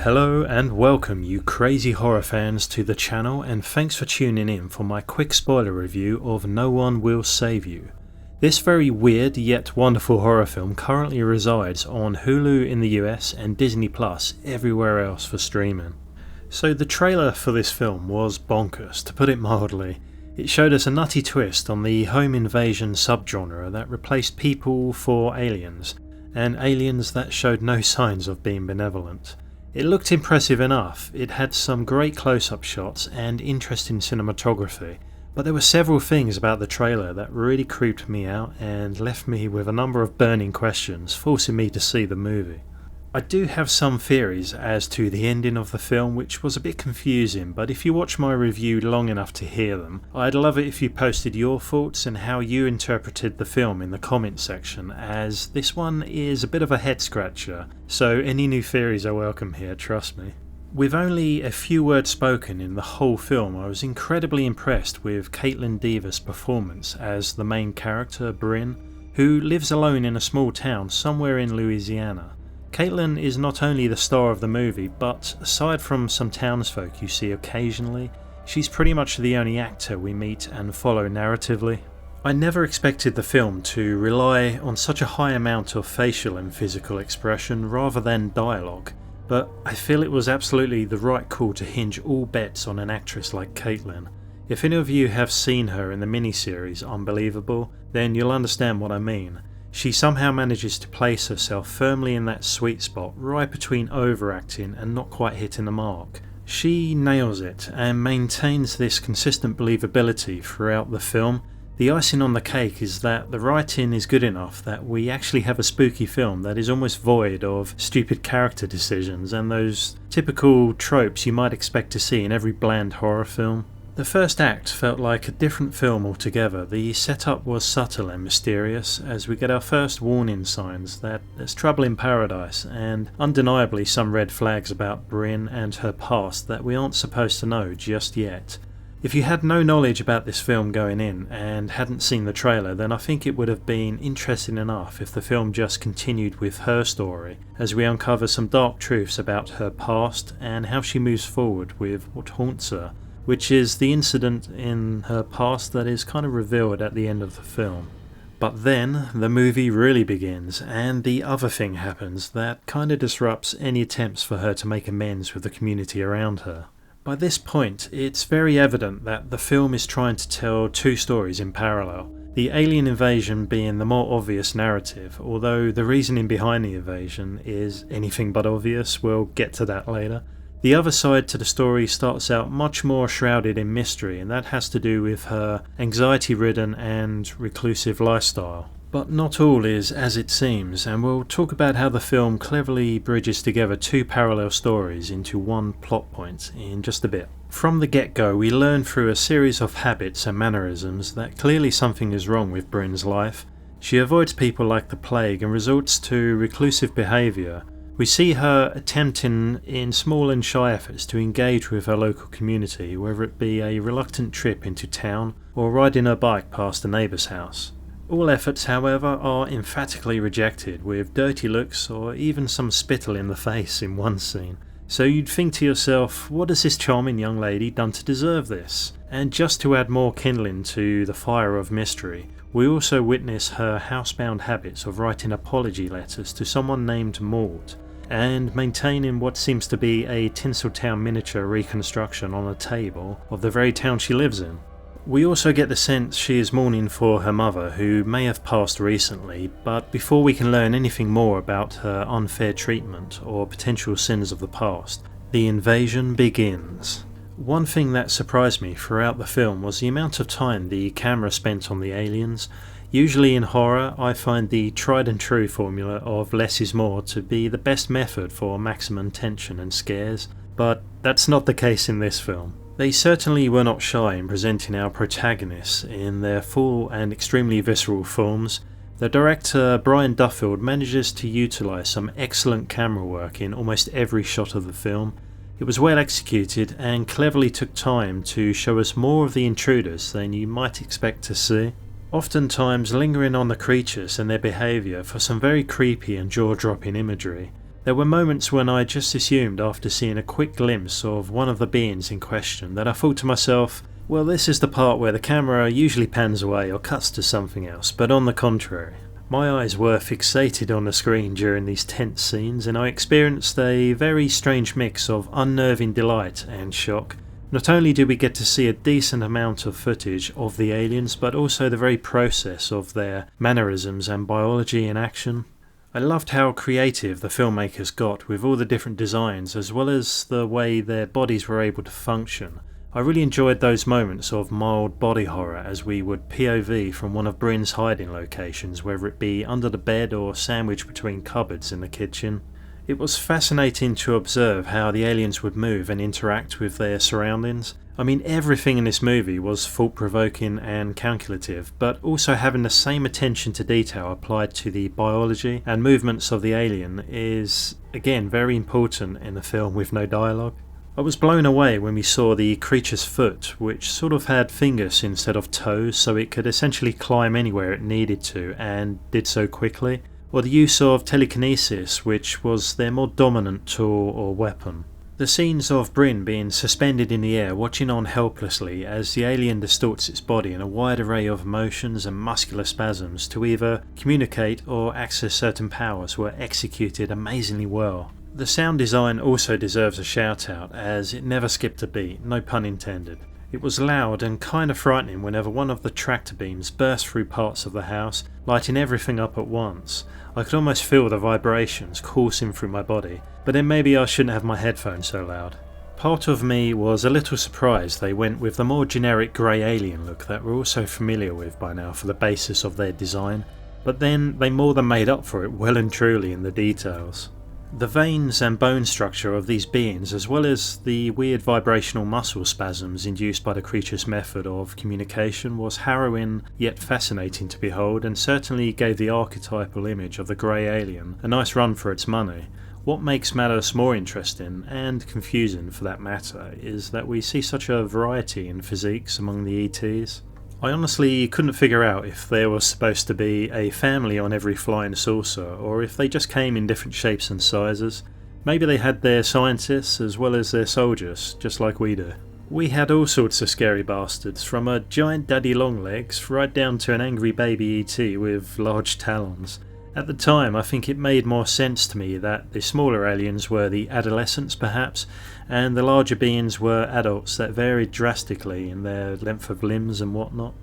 Hello and welcome you crazy horror fans to the channel, and thanks for tuning in for my quick spoiler review of No One Will Save You. This very weird yet wonderful horror film currently resides on Hulu in the US and Disney Plus everywhere else for streaming. So the trailer for this film was bonkers, to put it mildly. It showed us a nutty twist on the home invasion subgenre that replaced people for aliens, and aliens that showed no signs of being benevolent. It looked impressive enough, it had some great close-up shots and interesting cinematography, but there were several things about the trailer that really creeped me out and left me with a number of burning questions, forcing me to see the movie. I do have some theories as to the ending of the film, which was a bit confusing, but if you watch my review long enough to hear them, I'd love it if you posted your thoughts and how you interpreted the film in the comments section, as this one is a bit of a head scratcher, so any new theories are welcome here, trust me. With only a few words spoken in the whole film, I was incredibly impressed with Caitlin Dever's performance as the main character, Bryn, who lives alone in a small town somewhere in Louisiana. Caitlin is not only the star of the movie, but aside from some townsfolk you see occasionally, she's pretty much the only actor we meet and follow narratively. I never expected the film to rely on such a high amount of facial and physical expression rather than dialogue, but I feel it was absolutely the right call to hinge all bets on an actress like Caitlin. If any of you have seen her in the miniseries Unbelievable, then you'll understand what I mean. She somehow manages to place herself firmly in that sweet spot right between overacting and not quite hitting the mark. She nails it and maintains this consistent believability throughout the film. The icing on the cake is that the writing is good enough that we actually have a spooky film that is almost void of stupid character decisions and those typical tropes you might expect to see in every bland horror film. The first act felt like a different film altogether. The setup was subtle and mysterious as we get our first warning signs that there's trouble in paradise, and undeniably some red flags about Bryn and her past that we aren't supposed to know just yet. If you had no knowledge about this film going in and hadn't seen the trailer, then I think it would have been interesting enough if the film just continued with her story as we uncover some dark truths about her past and how she moves forward with what haunts her, which is the incident in her past that is kind of revealed at the end of the film. But then the movie really begins, and the other thing happens that kind of disrupts any attempts for her to make amends with the community around her. By this point, it's very evident that the film is trying to tell two stories in parallel, the alien invasion being the more obvious narrative, although the reasoning behind the invasion is anything but obvious. We'll get to that later. The other side to the story starts out much more shrouded in mystery, and that has to do with her anxiety-ridden and reclusive lifestyle. But not all is as it seems, and we'll talk about how the film cleverly bridges together two parallel stories into one plot point in just a bit. From the get-go, we learn through a series of habits and mannerisms that clearly something is wrong with Bryn's life. She avoids people like the plague and resorts to reclusive behaviour. We see her attempting in small and shy efforts to engage with her local community, whether it be a reluctant trip into town or riding her bike past a neighbour's house. All efforts, however, are emphatically rejected, with dirty looks or even some spittle in the face in one scene. So you'd think to yourself, what has this charming young lady done to deserve this? And just to add more kindling to the fire of mystery, we also witness her housebound habits of writing apology letters to someone named Maud, and maintaining what seems to be a Tinseltown miniature reconstruction on a table of the very town she lives in. We also get the sense she is mourning for her mother, who may have passed recently, but before we can learn anything more about her unfair treatment or potential sins of the past, the invasion begins. One thing that surprised me throughout the film was the amount of time the camera spent on the aliens. Usually in horror, I find the tried and true formula of less is more to be the best method for maximum tension and scares, but that's not the case in this film. They certainly were not shy in presenting our protagonists in their full and extremely visceral forms. The director, Brian Duffield, manages to utilise some excellent camera work in almost every shot of the film. It was well executed and cleverly took time to show us more of the intruders than you might expect to see, oftentimes lingering on the creatures and their behaviour for some very creepy and jaw-dropping imagery. There were moments when I just assumed after seeing a quick glimpse of one of the beings in question that I thought to myself, well, this is the part where the camera usually pans away or cuts to something else, but on the contrary. My eyes were fixated on the screen during these tense scenes, and I experienced a very strange mix of unnerving delight and shock. Not only did we get to see a decent amount of footage of the aliens, but also the very process of their mannerisms and biology in action. I loved how creative the filmmakers got with all the different designs, as well as the way their bodies were able to function. I really enjoyed those moments of mild body horror as we would POV from one of Bryn's hiding locations, whether it be under the bed or sandwiched between cupboards in the kitchen. It was fascinating to observe how the aliens would move and interact with their surroundings. I mean, everything in this movie was thought-provoking and calculative, but also having the same attention to detail applied to the biology and movements of the alien is, again, very important in a film with no dialogue. I was blown away when we saw the creature's foot, which sort of had fingers instead of toes, so it could essentially climb anywhere it needed to, and did so quickly. Or the use of telekinesis, which was their more dominant tool or weapon. The scenes of Bryn being suspended in the air, watching on helplessly as the alien distorts its body in a wide array of motions and muscular spasms to either communicate or access certain powers, were executed amazingly well. The sound design also deserves a shout out, as it never skipped a beat, no pun intended. It was loud and kind of frightening whenever one of the tractor beams burst through parts of the house, lighting everything up at once. I could almost feel the vibrations coursing through my body, but then maybe I shouldn't have my headphones so loud. Part of me was a little surprised they went with the more generic grey alien look that we're all so familiar with by now for the basis of their design, but then they more than made up for it well and truly in the details. The veins and bone structure of these beings, as well as the weird vibrational muscle spasms induced by the creature's method of communication, was harrowing yet fascinating to behold, and certainly gave the archetypal image of the grey alien a nice run for its money. What makes matters more interesting, and confusing for that matter, is that we see such a variety in physiques among the ETs. I honestly couldn't figure out if there was supposed to be a family on every flying saucer, or if they just came in different shapes and sizes. Maybe they had their scientists as well as their soldiers, just like we do. We had all sorts of scary bastards, from a giant daddy longlegs right down to an angry baby ET with large talons. At the time, I think it made more sense to me that the smaller aliens were the adolescents perhaps, and the larger beings were adults that varied drastically in their length of limbs and whatnot.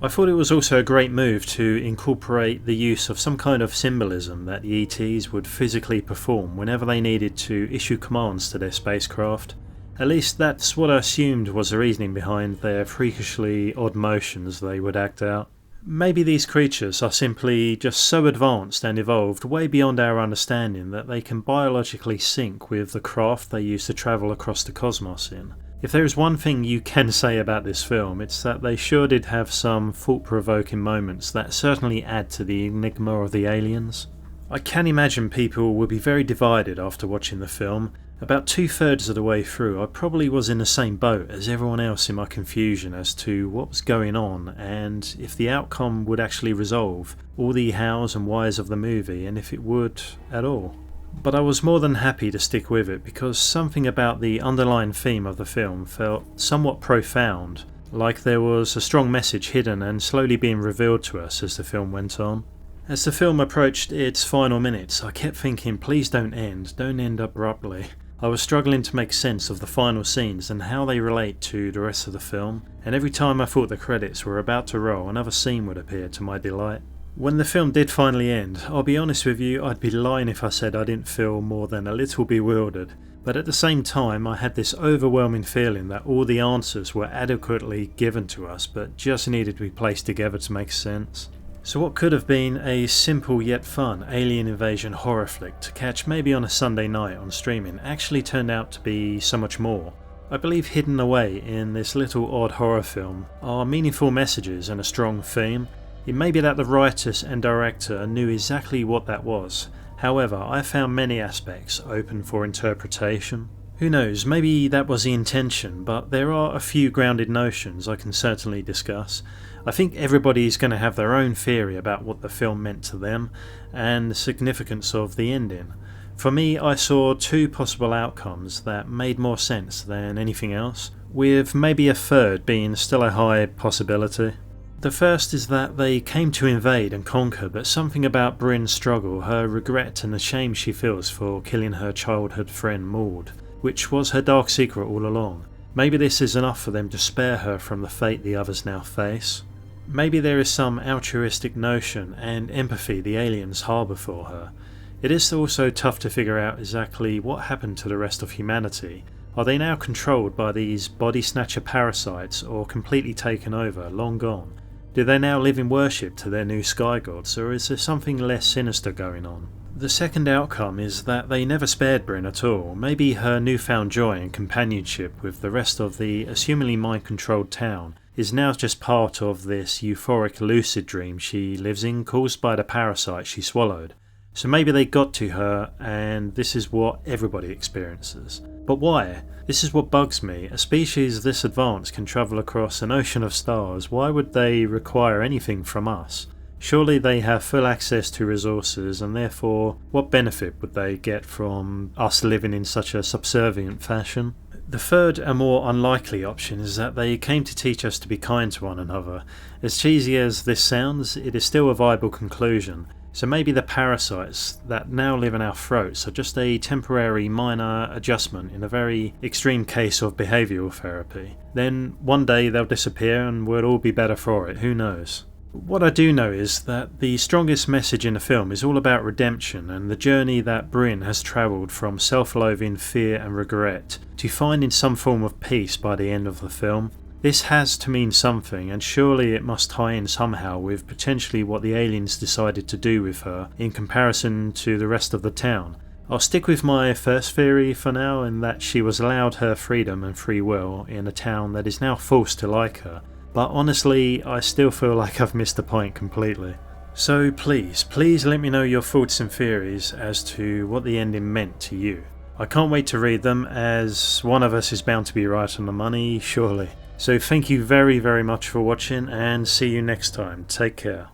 I thought it was also a great move to incorporate the use of some kind of symbolism that the ETs would physically perform whenever they needed to issue commands to their spacecraft. At least that's what I assumed was the reasoning behind their freakishly odd motions they would act out. Maybe these creatures are simply just so advanced and evolved way beyond our understanding that they can biologically sync with the craft they use to travel across the cosmos in. If there is one thing you can say about this film, it's that they sure did have some thought-provoking moments that certainly add to the enigma of the aliens. I can imagine people will be very divided after watching the film. About 2/3 of the way through, I probably was in the same boat as everyone else in my confusion as to what was going on and if the outcome would actually resolve all the hows and whys of the movie, and if it would at all. But I was more than happy to stick with it because something about the underlying theme of the film felt somewhat profound, like there was a strong message hidden and slowly being revealed to us as the film went on. As the film approached its final minutes, I kept thinking, please don't end abruptly. I was struggling to make sense of the final scenes and how they relate to the rest of the film, and every time I thought the credits were about to roll, another scene would appear to my delight. When the film did finally end, I'll be honest with you, I'd be lying if I said I didn't feel more than a little bewildered, but at the same time I had this overwhelming feeling that all the answers were adequately given to us but just needed to be placed together to make sense. So what could have been a simple yet fun alien invasion horror flick to catch maybe on a Sunday night on streaming actually turned out to be so much more. I believe hidden away in this little odd horror film are meaningful messages and a strong theme. It may be that the writers and director knew exactly what that was. However, I found many aspects open for interpretation. Who knows, maybe that was the intention, but there are a few grounded notions I can certainly discuss. I think everybody's going to have their own theory about what the film meant to them and the significance of the ending. For me, I saw two possible outcomes that made more sense than anything else, with maybe a third being still a high possibility. The first is that they came to invade and conquer, but something about Bryn's struggle, her regret and the shame she feels for killing her childhood friend Maud, which was her dark secret all along. Maybe this is enough for them to spare her from the fate the others now face. Maybe there is some altruistic notion and empathy the aliens harbour for her. It is also tough to figure out exactly what happened to the rest of humanity. Are they now controlled by these body snatcher parasites or completely taken over, long gone? Do they now live in worship to their new sky gods, or is there something less sinister going on? The second outcome is that they never spared Bryn at all. Maybe her newfound joy and companionship with the rest of the assumingly mind-controlled town is now just part of this euphoric lucid dream she lives in, caused by the parasite she swallowed. So maybe they got to her and this is what everybody experiences. But why? This is what bugs me. A species this advanced can travel across an ocean of stars. Why would they require anything from us? Surely they have full access to resources, and therefore what benefit would they get from us living in such a subservient fashion? The third and more unlikely option is that they came to teach us to be kind to one another. As cheesy as this sounds, it is still a viable conclusion. So maybe the parasites that now live in our throats are just a temporary minor adjustment in a very extreme case of behavioural therapy. Then one day they'll disappear and we'll all be better for it, who knows? What I do know is that the strongest message in the film is all about redemption and the journey that Bryn has travelled from self-loathing, fear and regret to finding some form of peace by the end of the film. This has to mean something, and surely it must tie in somehow with potentially what the aliens decided to do with her in comparison to the rest of the town. I'll stick with my first theory for now, in that she was allowed her freedom and free will in a town that is now forced to like her, but honestly I still feel like I've missed the point completely. So please let me know your thoughts and theories as to what the ending meant to you. I can't wait to read them, as one of us is bound to be right on the money, surely. So thank you very much for watching, and see you next time. Take care.